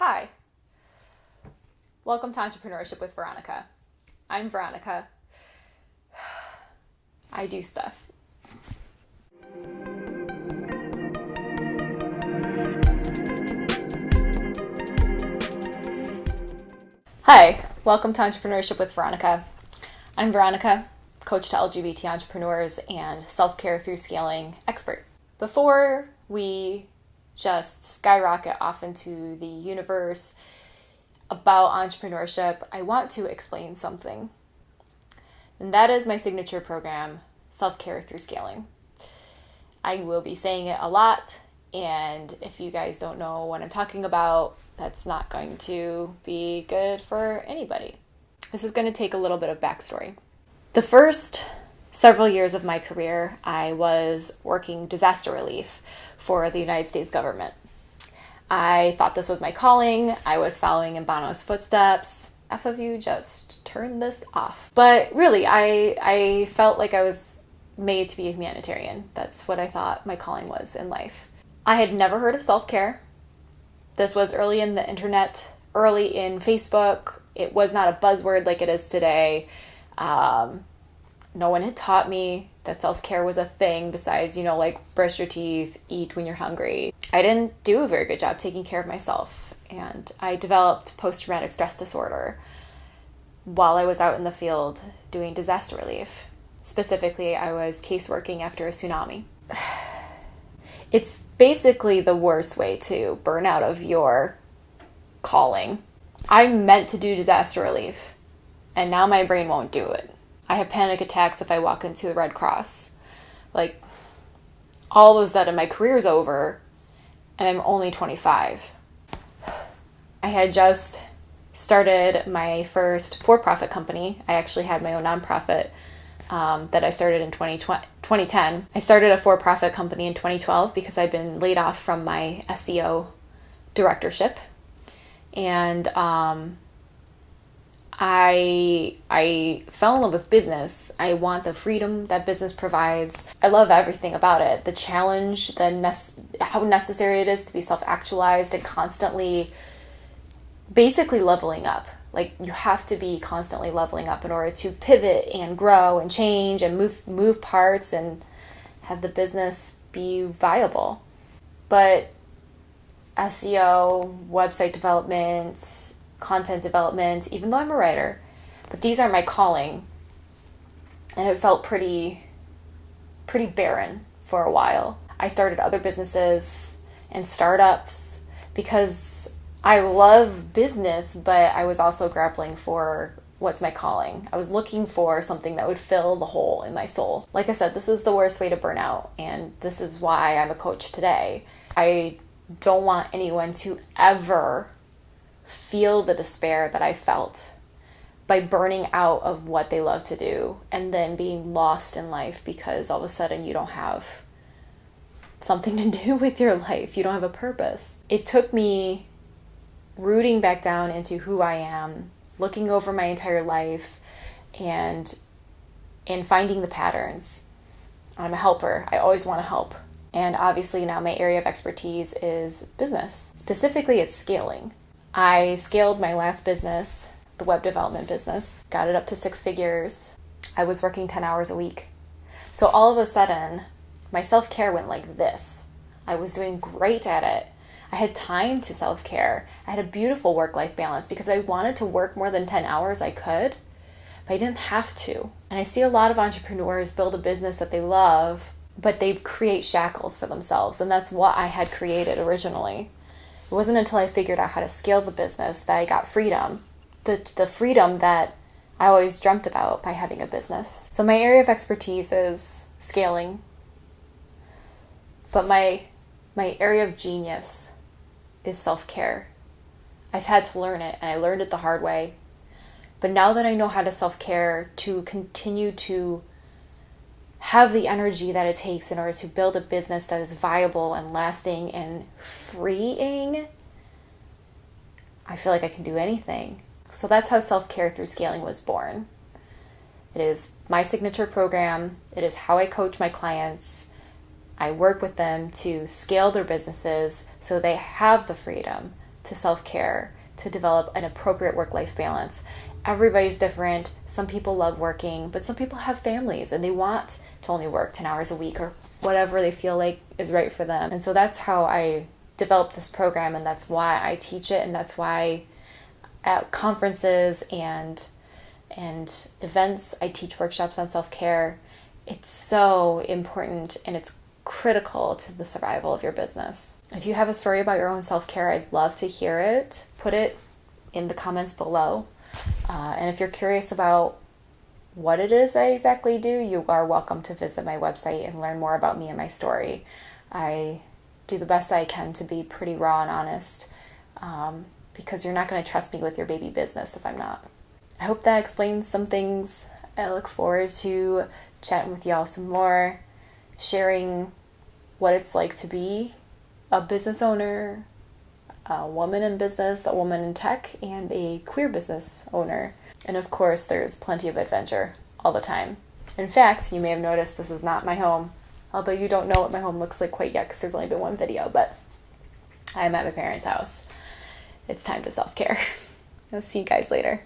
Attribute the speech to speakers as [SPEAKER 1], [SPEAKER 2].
[SPEAKER 1] Hi, welcome to Entrepreneurship with Veronica. I'm Veronica. I do stuff. Hi, welcome to Entrepreneurship with Veronica. I'm Veronica, coach to LGBT entrepreneurs and self-care through scaling expert. Before we just skyrocket off into the universe about entrepreneurship, I want to explain something. And that is my signature program, Self-Care Through Scaling. I will be saying it a lot, and if you guys don't know what I'm talking about, that's not going to be good for anybody. This is going to take a little bit of backstory. The first several years of my career, I was working disaster relief for the United States government. I thought this was my calling. I was following in Bono's footsteps. Half of you just turn this off. But really, I felt like I was made to be a humanitarian. That's what I thought my calling was in life. I had never heard of self-care. This was early in the internet, early in Facebook. It was not a buzzword like it is today. No one had taught me that self-care was a thing besides, like brush your teeth, eat when you're hungry. I didn't do a very good job taking care of myself, and I developed post-traumatic stress disorder while I was out in the field doing disaster relief. Specifically, I was caseworking after a tsunami. It's basically the worst way to burn out of your calling. I'm meant to do disaster relief, and now my brain won't do it. I have panic attacks if I walk into the Red Cross. All of a sudden, my career's over, and I'm only 25. I had just started my first for-profit company. I actually had my own nonprofit that I started in 2010. I started a for-profit company in 2012 because I'd been laid off from my SEO directorship. And I fell in love with business. I want the freedom that business provides. I love everything about it. The challenge, how necessary it is to be self-actualized and constantly, basically leveling up. You have to be constantly leveling up in order to pivot and grow and change and move parts and have the business be viable. But SEO, website development, content development, even though I'm a writer, but these are my calling, and it felt pretty barren for a while. I started other businesses and startups because I love business, but I was also grappling for what's my calling. I was looking for something that would fill the hole in my soul. Like I said, this is the worst way to burn out, and this is why I'm a coach today. I don't want anyone to ever feel the despair that I felt by burning out of what they love to do and then being lost in life because all of a sudden you don't have something to do with your life. You don't have a purpose. It took me rooting back down into who I am, looking over my entire life, and finding the patterns. I'm a helper. I always want to help. And obviously now my area of expertise is business. Specifically, it's scaling. I scaled my last business, the web development business, got it up to 6 figures. I was working 10 hours a week. So all of a sudden, my self-care went like this. I was doing great at it. I had time to self-care. I had a beautiful work-life balance because I wanted to work more than 10 hours I could, but I didn't have to. And I see a lot of entrepreneurs build a business that they love, but they create shackles for themselves. And that's what I had created originally. It wasn't until I figured out how to scale the business that I got freedom. The freedom that I always dreamt about by having a business. So my area of expertise is scaling. But my area of genius is self-care. I've had to learn it, and I learned it the hard way. But now that I know how to self-care, to continue to have the energy that it takes in order to build a business that is viable and lasting and freeing, I feel like I can do anything. So that's how Self-Care Through Scaling was born. It is my signature program. It is how I coach my clients. I work with them to scale their businesses so they have the freedom to to self-care, to develop an appropriate work-life balance. Everybody's different. Some people love working, but some people have families and they want to only work 10 hours a week or whatever they feel like is right for them. And so that's how I developed this program, and that's why I teach it, and that's why at conferences and events I teach workshops on self-care. It's so important and it's critical to the survival of your business. If you have a story about your own self-care, I'd love to hear it. Put it in the comments below. And if you're curious about what it is I exactly do, you are welcome to visit my website and learn more about me and my story. I do the best I can to be pretty raw and honest, because you're not going to trust me with your baby business if I'm not. I hope that explains some things. I look forward to chatting with y'all some more, sharing what it's like to be a business owner, a woman in business, a woman in tech, and a queer business owner. And of course, there's plenty of adventure all the time. In fact, you may have noticed this is not my home, although you don't know what my home looks like quite yet because there's only been one video, but I'm at my parents' house. It's time to self-care. I'll see you guys later.